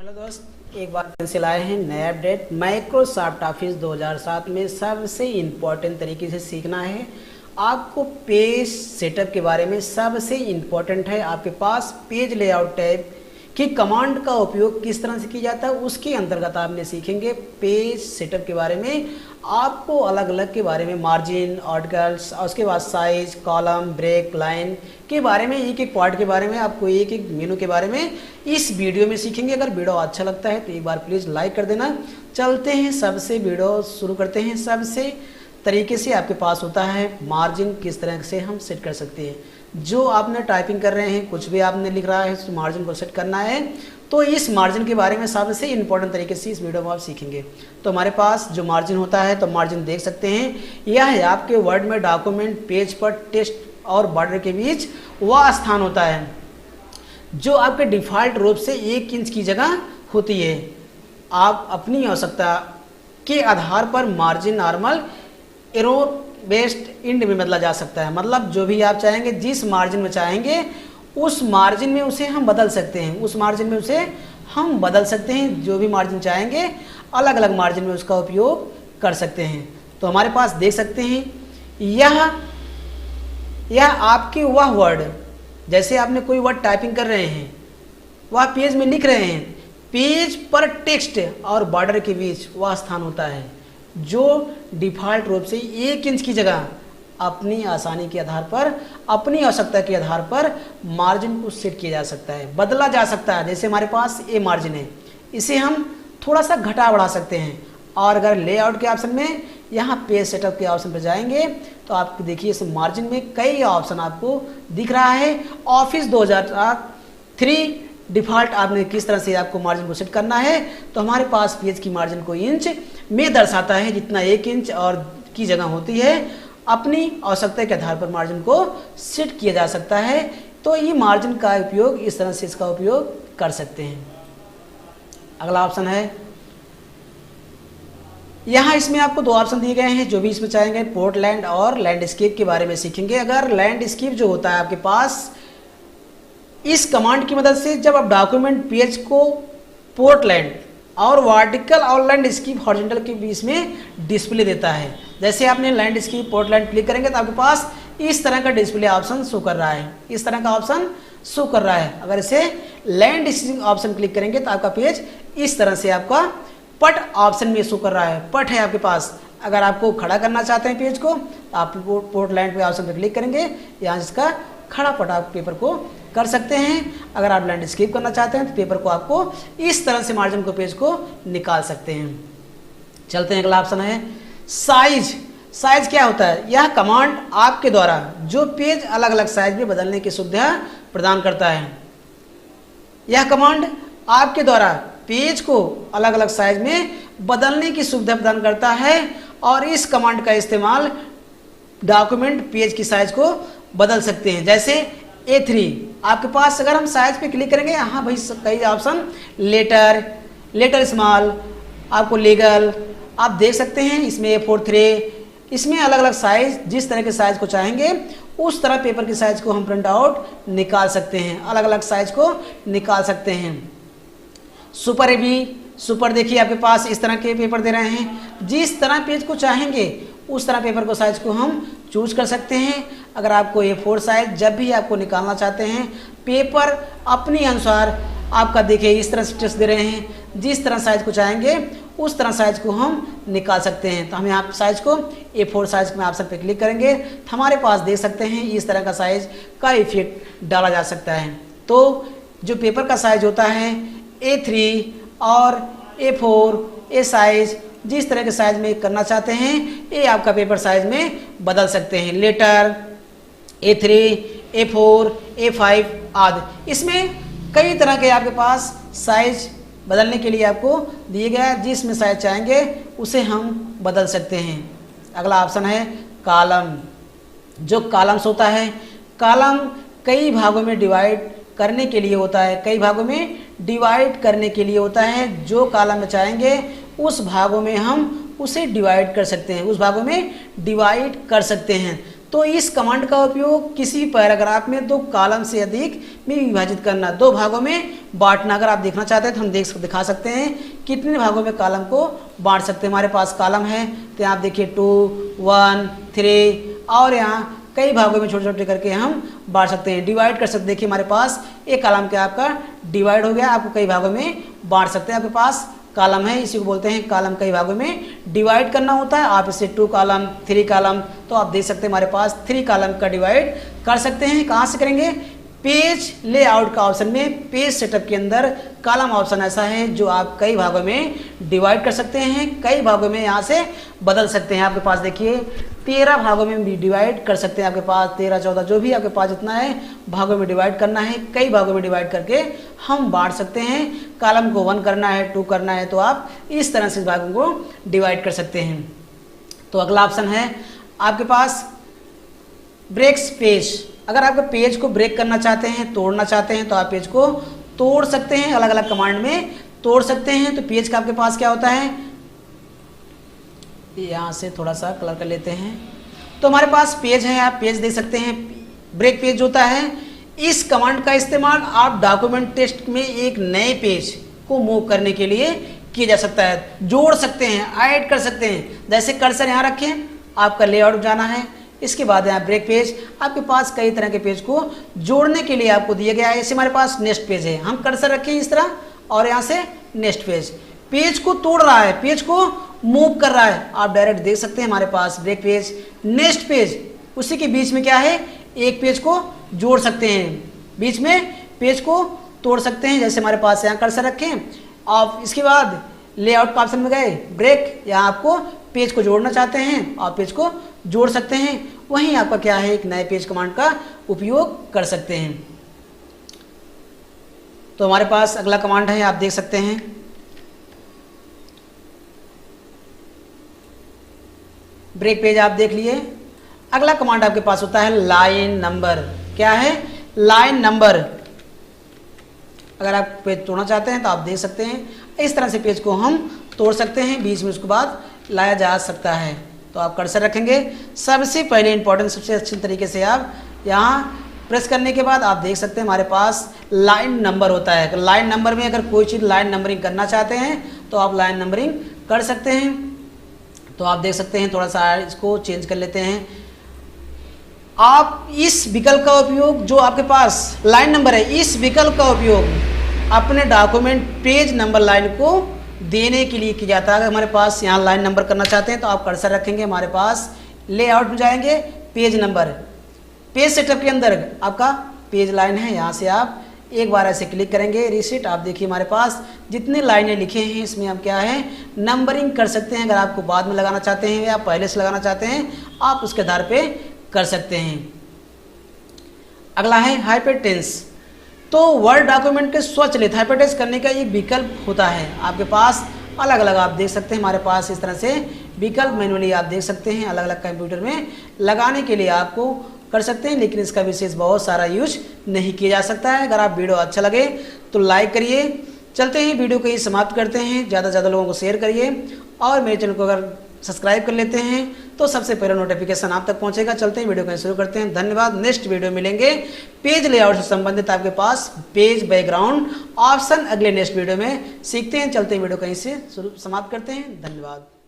Hello दोस्त, एक बार फिर से लाए हैं नया अपडेट। माइक्रोसॉफ्ट ऑफिस 2007 में सबसे इम्पोर्टेंट तरीके से सीखना है आपको। पेज सेटअप के बारे में सबसे इम्पोर्टेंट है। आपके पास पेज लेआउट टैब की कमांड का उपयोग किस तरह से किया जाता है, उसके अंतर्गत आपने सीखेंगे पेज सेटअप के बारे में। आपको अलग अलग के बारे में मार्जिन, आर्टिकल्स और उसके बाद साइज, कॉलम, ब्रेक, लाइन के बारे में, एक एक पार्ट के बारे में, आपको एक एक मेनू के बारे में इस वीडियो में सीखेंगे। अगर वीडियो अच्छा लगता है तो एक बार प्लीज़ लाइक कर देना। चलते हैं, सबसे वीडियो शुरू करते हैं। सबसे तरीके से आपके पास होता है मार्जिन, किस तरह से हम सेट कर सकते हैं। जो आपने टाइपिंग कर रहे हैं, कुछ भी आपने लिख रहा है, उस मार्जिन को सेट करना है, तो इस मार्जिन के बारे में सबसे इम्पोर्टेंट तरीके से इस वीडियो में आप सीखेंगे। तो हमारे पास जो मार्जिन होता है, तो मार्जिन देख सकते हैं, यह है आपके वर्ड में डॉक्यूमेंट पेज पर टेक्स्ट और बॉर्डर के बीच वह स्थान होता है जो आपके डिफ़ॉल्ट रूप से 1 इंच की जगह होती है। आप अपनी आवश्यकता के आधार पर margin normal, narrow, best, end में बदला जा सकता है। मतलब जो भी आप चाहेंगे, जिस मार्जिन में चाहेंगे उस मार्जिन में उसे हम बदल सकते हैं। उस मार्जिन में उसे हम बदल सकते हैं। जो भी मार्जिन चाहेंगे अलग अलग मार्जिन में उसका उपयोग कर सकते हैं। तो हमारे पास देख सकते हैं, यह आपके वह वर्ड, जैसे आपने कोई वर्ड टाइपिंग कर रहे हैं, वह पेज में लिख रहे हैं, पेज पर टेक्स्ट और बॉर्डर के बीच वह स्थान होता है जो डिफ़ॉल्ट रूप से 1 इंच की जगह अपनी आसानी के आधार पर, अपनी आवश्यकता के आधार पर मार्जिन को सेट किया जा सकता है, बदला जा सकता है। जैसे हमारे पास ये मार्जिन है, इसे हम थोड़ा सा घटा बढ़ा सकते हैं। और अगर लेआउट के ऑप्शन में, यहाँ पेज सेटअप के ऑप्शन पर जाएंगे तो देखिए इस मार्जिन में कई ऑप्शन आपको दिख रहा है। ऑफिस 2003 डिफ़ॉल्ट आपने किस तरह से आपको मार्जिन को सेट करना है, तो हमारे पास पेज की मार्जिन को इंच में दर्शाता है, जितना 1 इंच और की जगह होती है। अपनी आवश्यकता के आधार पर मार्जिन को सेट किया जा सकता है। तो ये मार्जिन का उपयोग इस तरह से इसका उपयोग कर सकते हैं। अगला ऑप्शन है, यहाँ इसमें आपको 2 ऑप्शन दिए गए हैं। जो भी इसमें चाहेंगे, पोर्टलैंड और लैंडस्केप के बारे में सीखेंगे। अगर लैंडस्केप जो होता है आपके पास, इस कमांड की मदद से जब आप डॉक्यूमेंट पेज को पोर्टलैंड और वर्टिकल और लैंडस्केप हॉरिजॉन्टल के बीच में डिस्प्ले देता है। जैसे आपने लैंडस्केप पोर्टलैंड क्लिक करेंगे तो आपके पास इस तरह का डिस्प्ले ऑप्शन शो कर रहा है, इस तरह का ऑप्शन शो कर रहा है। अगर इसे लैंडस्केप ऑप्शन क्लिक करेंगे तो आपका पेज इस तरह से आपका पट ऑप्शन में शो कर रहा है। पट है आपके पास। अगर आपको खड़ा करना चाहते हैं पेज को, तो आप पोर्टलैंड पे ऑप्शन पर क्लिक करेंगे, यहाँ इसका खड़ा पट आप पेपर को कर सकते हैं। अगर आप लैंडस्केप करना चाहते हैं तो पेपर को आपको इस तरह से मार्जिन को, पेज को निकाल सकते हैं। चलते हैं, अगला ऑप्शन है साइज। साइज क्या होता है? यह कमांड आपके द्वारा जो पेज अलग अलग साइज में बदलने की सुविधा प्रदान करता है। यह कमांड आपके द्वारा पेज को अलग अलग साइज में बदलने की सुविधा प्रदान करता है और इस कमांड का इस्तेमाल डॉक्यूमेंट पेज की साइज को बदल सकते हैं। जैसे A3 आपके पास, अगर हम साइज पे क्लिक करेंगे, यहाँ भाई कई ऑप्शन, लेटर स्मॉल, आपको लीगल, आप देख सकते हैं। इसमें A4 इसमें अलग अलग साइज, जिस तरह के साइज को चाहेंगे उस तरह पेपर की साइज को हम प्रिंट आउट निकाल सकते हैं, अलग अलग साइज को निकाल सकते हैं। सुपर AB, सुपर देखिए आपके पास इस तरह के पेपर दे रहे हैं। जिस तरह पेज को चाहेंगे उस तरह पेपर को साइज को हम चूज कर सकते हैं। अगर आपको A4 साइज जब भी आपको निकालना चाहते हैं, पेपर अपने अनुसार आपका देखिए इस तरह से टेक्स्ट दे रहे हैं, जिस तरह साइज को चाहेंगे उस तरह साइज को हम निकाल सकते हैं। तो हम यहाँ साइज को A4 साइज में ऑप्शन पे क्लिक करेंगे तो हमारे पास देख सकते हैं इस तरह का साइज का इफेक्ट डाला जा सकता है। तो जो पेपर का साइज होता है A3 और A4, ए साइज, जिस तरह के साइज में करना चाहते हैं ये आपका पेपर साइज में बदल सकते हैं। लेटर A3, A4, A5 आदि, इसमें कई तरह के आपके पास साइज बदलने के लिए आपको दिए गया है। जिसमें साइज चाहेंगे उसे हम बदल सकते हैं। अगला ऑप्शन है कॉलम। जो कॉलम्स होता है, कॉलम कई भागों में डिवाइड करने के लिए होता है, कई भागों में डिवाइड करने के लिए होता है। जो कॉलम में चाहेंगे उस भागों में हम उसे डिवाइड कर सकते हैं, उस भागों में डिवाइड कर सकते हैं। तो इस कमांड का उपयोग किसी पैराग्राफ में 2 कॉलम से अधिक में विभाजित करना, 2 भागों में बांटना। अगर आप देखना चाहते हैं तो हम दिखा सकते हैं कितने भागों में कॉलम को बांट सकते हैं। हमारे पास कॉलम है तो यहाँ आप देखिए 2, 1, 3 और यहाँ कई भागों में छोटे छोटे करके हम बांट सकते हैं, डिवाइड कर सकते हैं। देखिए हमारे पास एक कॉलम क्या आपका डिवाइड हो गया, आपको कई भागों में बांट सकते हैं। आपके पास कॉलम है, इसी को बोलते हैं कॉलम कई भागों में डिवाइड करना होता है। आप इसे 2 कॉलम 3 कॉलम, तो आप देख सकते हैं हमारे पास 3 कॉलम का डिवाइड कर सकते हैं। कहाँ से करेंगे? पेज लेआउट का ऑप्शन में पेज सेटअप के अंदर कॉलम ऑप्शन ऐसा है जो आप कई भागों में डिवाइड कर सकते हैं, कई भागों में यहाँ से बदल सकते हैं। आपके पास देखिए 13 भागों में भी डिवाइड कर सकते हैं। आपके पास 13, 14 जो भी आपके पास जितना है भागों में डिवाइड करना है, कई भागों में डिवाइड करके हम बांट सकते हैं। कॉलम को 1 करना है, 2 करना है, तो आप इस तरह से भागों को डिवाइड कर सकते हैं। तो अगला ऑप्शन है आपके पास ब्रेक्स पेज। अगर आप पेज को ब्रेक करना चाहते हैं, तोड़ना चाहते हैं, तो आप पेज को तोड़ सकते हैं, अलग अलग कमांड में तोड़ सकते हैं। तो पेज का आपके पास क्या होता है, यहाँ से थोड़ा सा कलर कर लेते हैं। तो हमारे पास पेज है, आप पेज देख सकते हैं। ब्रेक पेज होता है, इस कमांड का इस्तेमाल आप डॉक्यूमेंट टेक्स्ट में एक नए पेज को मूव करने के लिए किया जा सकता है, जोड़ सकते हैं, ऐड कर सकते हैं। जैसे कर्सर यहाँ रखें, आपका लेआउट जाना है, इसके बाद यहाँ ब्रेक पेज, आपके पास कई तरह के पेज को जोड़ने के लिए आपको दिया गया है। जैसे हमारे पास नेक्स्ट पेज है, हम कर्सर रखें इस तरह और यहाँ से नेक्स्ट पेज, पेज को तोड़ रहा है, पेज को मूव कर रहा है, आप डायरेक्ट देख सकते हैं हमारे पास ब्रेक पेज, नेक्स्ट पेज, उसी के बीच में क्या है, एक पेज को जोड़ सकते हैं, बीच में पेज को तोड़ सकते हैं। जैसे हमारे पास यहाँ कर्सर रखें, आप इसके बाद लेआउट का ऑप्शन में गए, ब्रेक, यहाँ आपको पेज को जोड़ना चाहते हैं, आप पेज को जोड़ सकते हैं। वहीं आपका क्या है, एक नए पेज कमांड का उपयोग कर सकते हैं। तो हमारे पास अगला कमांड है, आप देख सकते हैं ब्रेक पेज, आप देख लिए। अगला कमांड आपके पास होता है लाइन नंबर। क्या है? Line number. अगर आप पेज तोड़ना चाहते हैं तो आप देख सकते हैं इस तरह से पेज को हम तोड़ सकते हैं, बीच में उसके बाद लाया जा सकता है। तो आप कर्सर रखेंगे, सबसे पहले इंपॉर्टेंट, सबसे अच्छे तरीके से आप यहाँ प्रेस करने के बाद आप देख सकते हैं हमारे पास लाइन नंबर होता है। लाइन नंबर में अगर कोई चीज़ लाइन नंबरिंग करना चाहते हैं तो आप लाइन नंबरिंग कर सकते हैं। तो आप देख सकते हैं, थोड़ा सा इसको चेंज कर लेते हैं। आप इस विकल्प का उपयोग, जो आपके पास लाइन नंबर है, इस विकल्प का उपयोग अपने डॉक्यूमेंट पेज नंबर लाइन को देने के लिए किया जाता है। अगर हमारे पास यहाँ लाइन नंबर करना चाहते हैं तो आप कर्सर रखेंगे, हमारे पास लेआउट में जाएंगे, पेज नंबर, पेज सेटअप के अंदर आपका पेज लाइन है, यहाँ से आप एक बार ऐसे क्लिक करेंगे, रीसेट। आप देखिए हमारे पास जितने लाइनें लिखे हैं इसमें हम क्या है, नंबरिंग कर सकते हैं। अगर आपको बाद में लगाना चाहते हैं या पहले से लगाना चाहते हैं, आप उसके आधार पे कर सकते हैं। अगला है हाइपरटेंस। तो वर्ड डॉक्यूमेंट के स्वचलित हाइपरटेंस करने का एक विकल्प होता है आपके पास, अलग अलग आप देख सकते हैं हमारे पास इस तरह से विकल्प मैनुअली आप देख सकते हैं, अलग अलग कंप्यूटर में लगाने के लिए आपको कर सकते हैं, लेकिन इसका विशेष बहुत सारा यूज नहीं किया जा सकता है। अगर आप वीडियो अच्छा लगे तो लाइक करिए। चलते हैं वीडियो को ही समाप्त करते हैं, ज़्यादा से ज़्यादा लोगों को शेयर करिए और मेरे चैनल को अगर सब्सक्राइब कर लेते हैं तो सबसे पहले नोटिफिकेशन आप तक पहुंचेगा। चलते हैं वीडियो को शुरू करते हैं। धन्यवाद। नेक्स्ट वीडियो मिलेंगे पेज लेआउट से संबंधित आपके पास पेज बैकग्राउंड ऑप्शन अगले नेक्स्ट वीडियो में सीखते हैं। चलते हैं वीडियो कहीं से शुरू समाप्त करते हैं। धन्यवाद।